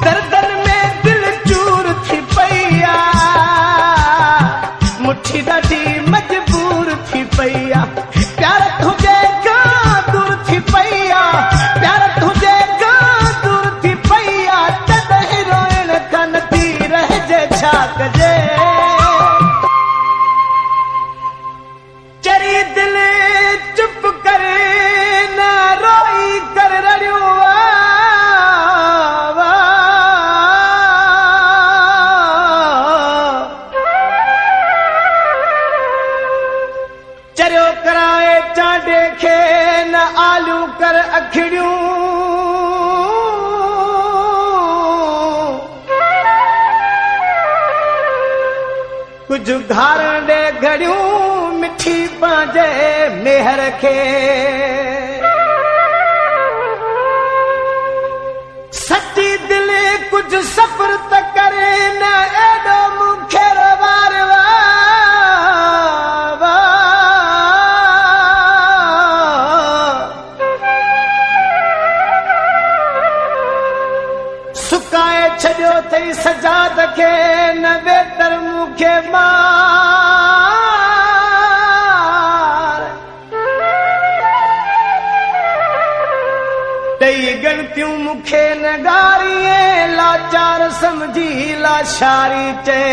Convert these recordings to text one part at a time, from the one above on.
दर्दन में दिल चूर थी पैया, मुट्ठी ॾाढी मजबूर थी पैया, प्यार तुझे का दूर थी पैया, प्यार तुझे का दूर थी पैया, तॾहिं रोइण कान थी रहिजे छा कजे। चरी दिल चुप करे न रोई कर रड़ियो चरियो कराए चांडे खे न आलू कर अखिड़ियूं, कुछ घारण ॾे घड़ियूं मिठी पंहिंजे मेहर खे। सची दिल कुछ सफ़र त करे न एॾो मूंखे रवार सुकाए छॾियो अथई सजाद खे न बेतर मूंखे ॾेई गणतियूं मूंखे नगारीअ लाचार समझी लाशारी चए।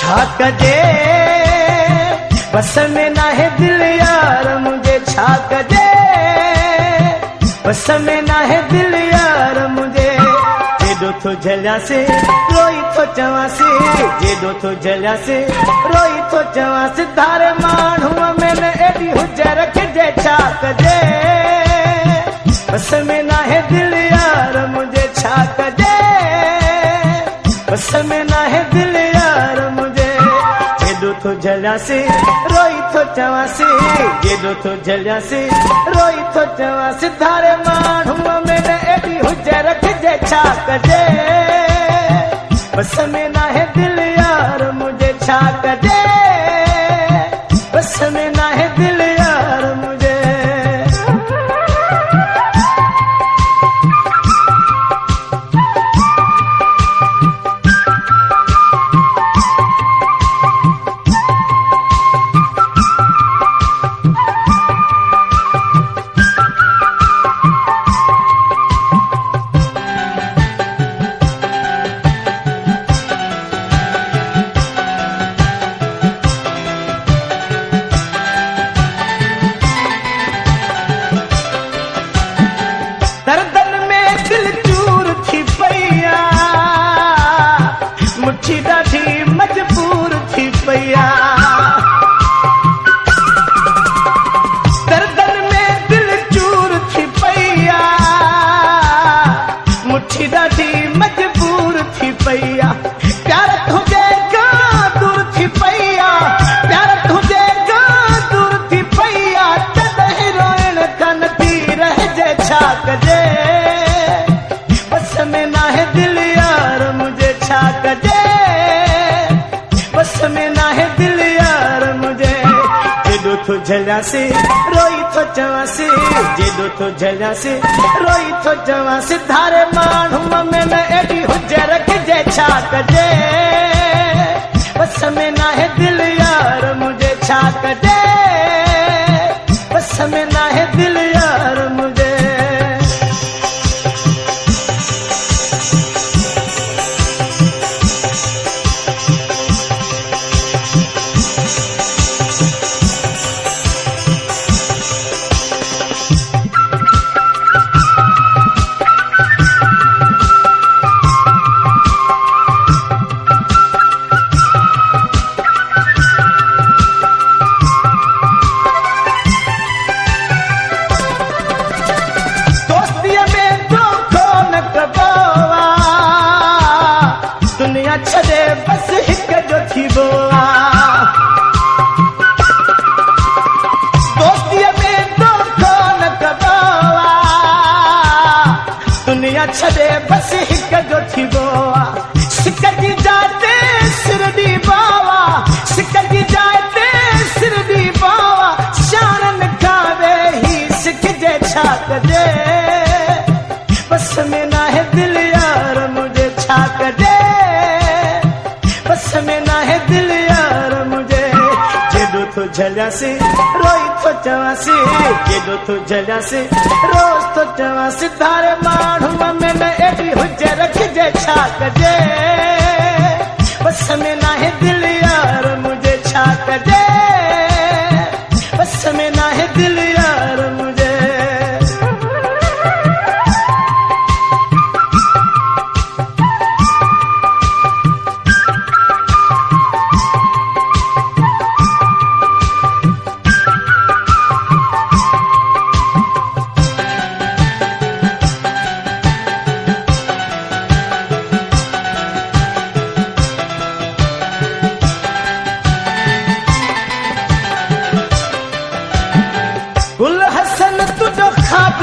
छा कजे बस में नाहे दिल यार मुझे, छा कजे बस में नाहे दिल यार मुझे। जेॾो थो झलियासे रोई थो चवांसि, जेॾो थो झलियासे रोई थो चवांसि, धारे माण्हूअ में न एॾी हुज रखिजे छा कजे। बस में नाहे दिल यार मुझे, छा कजे बस में नाहे दिल यार मुझे। जेॾो थो झलियासे रोई थो चवांसि, जेॾो थो झलियासे रोई थो चवांसि, धारे माण्हूअ में न एॾी हुज रखिजे छा कजे। बस में नाहे दिल यार मुझे, छा कजे बस में नाहे दिल यार मुझे। दर्दन में दिल चूर थी पैया, मुट्ठी ॾाढी मजबूर थी पैया, दर्दन में दिल चूर थी पैया, मुट्ठी ॾाढी मजबूर थी पैया, प्यार तुझे का दूर थी पैया, प्यार तुझे का दूर थी पैया, तॾहिं रोइण कान थी रहिजे छा कजे। बस में नाहे दिल यार मुझे, छा कजे बस में नाहे दिल यार मुझे। जेॾो थो झलियासे रोई थो चवांसि, जेॾो थो झलियासे रोई थो चवांसि, धारे माण्हूअ में न एॾी हुज रखिजे छा कजे। बस में नाहे दिल यार मुझे, छा कजे बस में नाहे दिल यार मुझे। दुनिया छॾे बसि हिक जो थी वियो आहे सिक जी जाइ ते सिर ॾी बावा सिक जी जाइ ते सिर ॾी बावा शाननि खां वेही सिखजे छा कजे बस में नाहे दिल यार मुझे छा कजे बस में नाहे दिल यार मुझे केॾो थो झलियासीं रोई थो चवांसीं केॾो थो झलियासीं रोज़ थो चवांसीं धारे माण्हूअ में न एॾी हुजे रखिजे छा कजे बस में नाहे दिल यार मुझे छा कजे बस में नाहे दिल यार मुझे गुल हसन तुझो ख्वाब